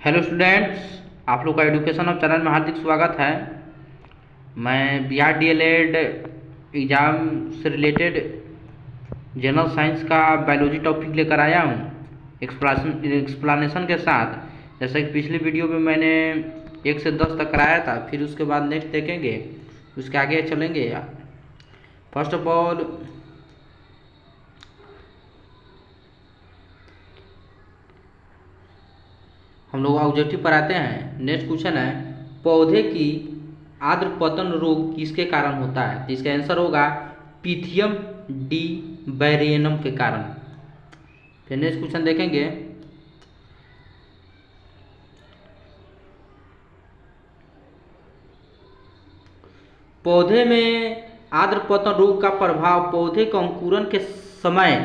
Hello students, आप लोग का एजुकेशन ऑफ चैनल में हार्दिक स्वागत है। मैं बिहार डीएलएड एग्ज़ाम से रिलेटेड जनरल साइंस का बायोलॉजी टॉपिक लेकर आया हूँ एक्सप्लानेशन के साथ। जैसे कि पिछली वीडियो में मैंने 1 से 10 तक कराया था, फिर उसके बाद नेक्स्ट देखेंगे, उसके आगे चलेंगे। फर्स्ट ऑफ ऑल हम लोग ऑब्जेक्टिव पर आते हैं। नेक्स्ट क्वेश्चन है, पौधे की आर्द्र पतन रोग किसके कारण होता है? तो इसका आंसर होगा पिथियम डी बैरियनम के कारण। फिर नेक्स्ट क्वेश्चन देखेंगे, पौधे में आर्द्र पतन रोग का प्रभाव पौधे के अंकुरण के समय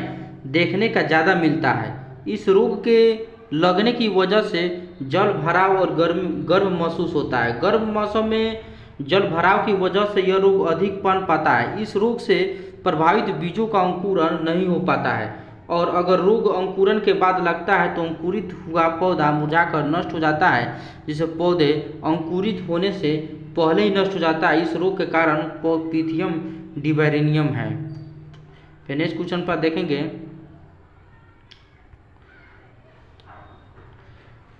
देखने का ज़्यादा मिलता है। इस रोग के लगने की वजह से जल भराव और गर्म महसूस होता है। गर्म मौसम में जल भराव की वजह से यह रोग अधिक पनप पाता है। इस रोग से प्रभावित बीजों का अंकुरण नहीं हो पाता है, और अगर रोग अंकुरण के बाद लगता है तो अंकुरित हुआ पौधा मुरझाकर नष्ट हो जाता है, जिससे पौधे अंकुरित होने से पहले ही नष्ट हो जाता है। इस रोग के कारण पिथियम डिबैरियम है। फिर नेक्स्ट क्वेश्चन पर देखेंगे,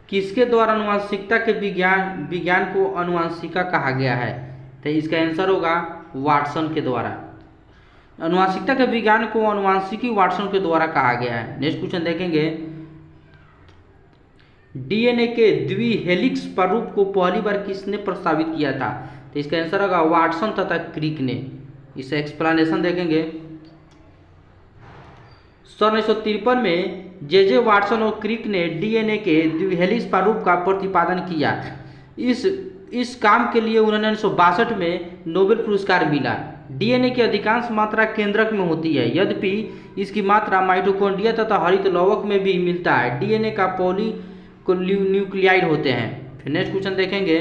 किसके द्वारा आनुवंशिकता के विज्ञान को आनुवंशिका कहा गया है? तो इसका आंसर होगा वाटसन के द्वारा। आनुवंशिकता के विज्ञान को आनुवंशिकी वाटसन के द्वारा कहा गया है। नेक्स्ट क्वेश्चन देखेंगे, डीएनए के द्विहेलिक्स प्रारूप को पहली बार किसने प्रस्तावित किया था? तो इसका आंसर होगा वाटसन तथा क्रिक ने। इसे एक्सप्लेनेशन देखेंगे। सन 1953 में जे वाटसन और क्रिक ने डीएनए के द्विहेलिक्स प्रारूप का प्रतिपादन किया। इस काम के लिए उन्हें 1962 में नोबेल पुरस्कार मिला। डीएनए की अधिकांश मात्रा केंद्रक में होती है, यद्यपि इसकी मात्रा माइटोकॉन्ड्रिया तथा हरित लवक में भी मिलता है। डीएनए का पॉलीन्यूक्लियाइड होते हैं। फिर नेक्स्ट क्वेश्चन देखेंगे,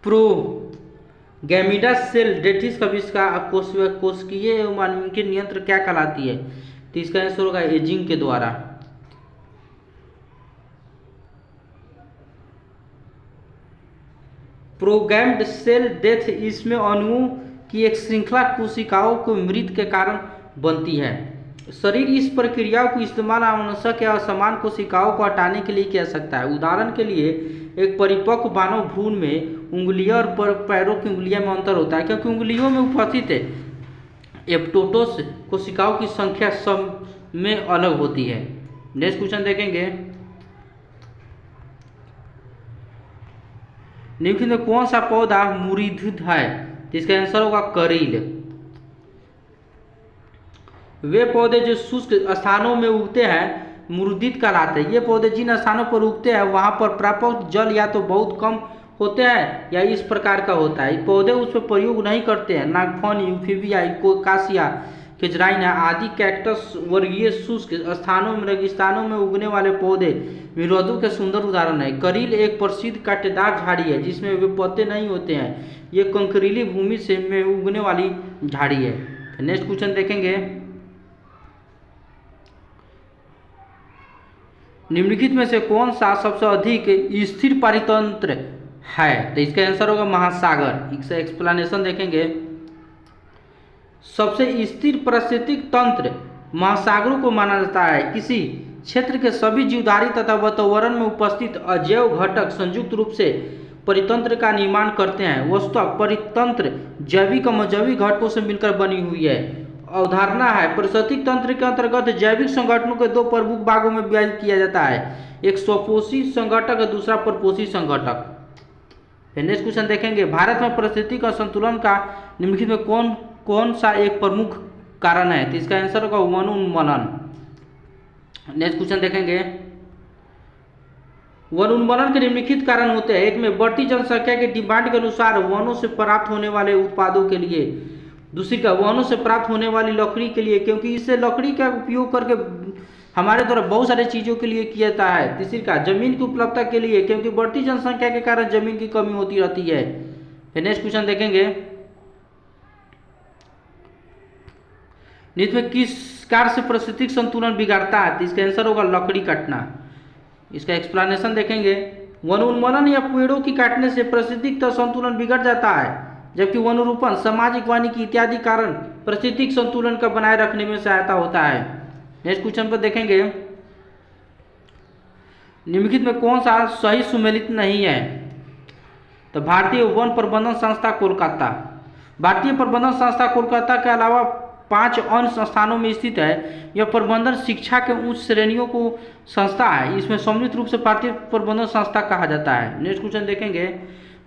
प्रोगैमिडा सेल डेटिस का आविष्कार कोशिकीय एवं आणविक नियंत्र क्या कहलाती है? तो इसका आंसर होगा एजिंग के द्वारा। प्रोग्राम्ड सेल डेथ, इसमें अणुओं की एक श्रृंखला कोशिकाओं को मृत के कारण बनती है। शरीर इस प्रक्रिया को इस्तेमाल आवश्यक या असमान कोशिकाओं को हटाने के लिए किया सकता है। उदाहरण के लिए एक परिपक्व मानव भ्रूण में उंगलियों और पैरों की उंगलियों में अंतर होता है, क्योंकि उंगलियों में उपस्थित एप्टोटोस कोशिकाओं की संख्या सब में अलग होती है। नेक्स्ट क्वेश्चन देखेंगे, निम्नलिखित में कौन सा पौधा मूरीधुत है? तो इसका आंसर होगा करील। वे पौधे जो शुष्क स्थानों में उगते हैं मूर्धित कहलाते हैं। ये पौधे जिन स्थानों पर उगते हैं वहां पर प्राप्त जल या तो बहुत कम होते हैं या इस प्रकार का होता है। पौधे उस पर प्रयोग नहीं करते हैं। नागफनी, यूफीबिया, कासिया, केजराइना आदि कैक्टस वर्गीय शुष्क स्थानों में रेगिस्तानों में उगने वाले पौधे विरोधों के सुंदर उदाहरण है। करील एक प्रसिद्ध कांटेदार झाड़ी है जिसमें वे पत्ते नहीं होते हैं। ये कंकरीली भूमि से में उगने वाली झाड़ी है। नेक्स्ट क्वेश्चन देखेंगे, निम्नलिखित में से कौन सा सबसे अधिक स्थिर पारितंत्र है? तो इसका आंसर होगा महासागर। इसका एक्सप्लेनेशन देखेंगे, सबसे स्थिर पारिस्थितिक तंत्र महासागरों को माना जाता है। किसी क्षेत्र के सभी जीवधारी तथा वातावरण में उपस्थित अजैव घटक संयुक्त रूप से परितंत्र का निर्माण करते हैं। वस्तुतः परितंत्र जैविक और अजैविक घटकों से मिलकर बनी हुई है। अवधारणा है, पारिस्थितिक तंत्र के अंतर्गत जैविक संगठनों के दो प्रमुख भागों में विभाजित किया जाता है, एक स्वपोषी संगठक और दूसरा परपोषी संगठक। नेक्स्ट क्वेश्चन देखेंगे, भारत में पारिस्थितिक असंतुलन का निम्नलिखित में कौन सा एक प्रमुख कारण है? तो इसका आंसर होगा वन उन्मूलन। नेक्स्ट क्वेश्चन देखेंगे, वन उन्मूलन के निम्नलिखित कारण होते हैं। एक में बढ़ती जनसंख्या के डिमांड के अनुसार वनों से प्राप्त होने वाले उत्पादों के लिए, दूसरी का वनों से प्राप्त होने वाली लकड़ी के लिए, क्योंकि इससे लकड़ी का उपयोग करके हमारे द्वारा बहुत सारी चीज़ों के लिए किया जाता है। तीसरी का जमीन की उपलब्धता के लिए, क्योंकि बढ़ती जनसंख्या के कारण जमीन की कमी होती रहती है। नेक्स्ट क्वेश्चन देखेंगे, निम्न में शिकार से पारिस्थितिक संतुलन बिगड़ता है, तो इसका आंसर होगा लकड़ी काटना। इसका एक्सप्लेनेशन देखेंगे, वनोन्मूलन या पेड़ों की काटने से पारिस्थितिक संतुलन बिगड़ जाता है, जबकि वनरोपण, सामाजिक वानिकी इत्यादि कारण पारिस्थितिक संतुलन का बनाए रखने में सहायता होता है। नेक्स्ट क्वेश्चन पर देखेंगे, निम्नलिखित में कौन सा सही सुमेलित नहीं है? तो भारतीय वन प्रबंधन संस्था कोलकाता। भारतीय प्रबंधन संस्था कोलकाता के अलावा 5 अन्य संस्थानों में स्थित है। यह प्रबंधन शिक्षा के उच्च श्रेणियों को संस्था है। इसमें सम्मिलित रूप से भारतीय प्रबंधन संस्था कहा जाता है। नेक्स्ट क्वेश्चन देखेंगे,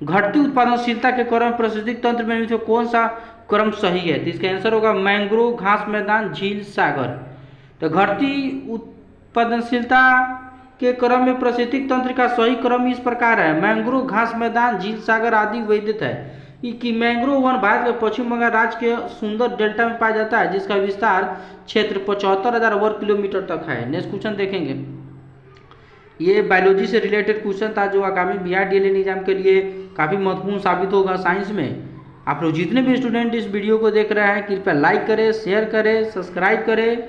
घटती उत्पादनशीलता के क्रम में पारिस्थितिक तंत्र में कौन सा क्रम सही है? तो इसका आंसर होगा मैंग्रोव, घास मैदान, झील, सागर। तो घटती उत्पादनशीलता के क्रम में पारिस्थितिक तंत्र का सही क्रम इस प्रकार है, मैंग्रोव, घास मैदान, झील, सागर आदि वैदित है। कि मैंग्रोव वन भारत के पश्चिम बंगाल राज्य के सुंदर डेल्टा में पाया जाता है, जिसका विस्तार क्षेत्र 75,000 वर्ग किलोमीटर तक है। नेक्स्ट क्वेश्चन देखेंगे, ये बायोलॉजी से रिलेटेड क्वेश्चन था जो आगामी बिहार डीएलएड एग्जाम के लिए काफ़ी महत्वपूर्ण साबित होगा साइंस में। आप लोग जितने भी स्टूडेंट इस वीडियो को देख रहे हैं, कृपया लाइक करें, शेयर करें, सब्सक्राइब करें,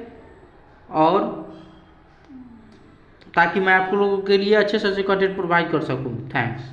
और ताकि मैं आप लोगों के लिए अच्छे से अच्छे कंटेंट प्रोवाइड कर सकूं। थैंक्स।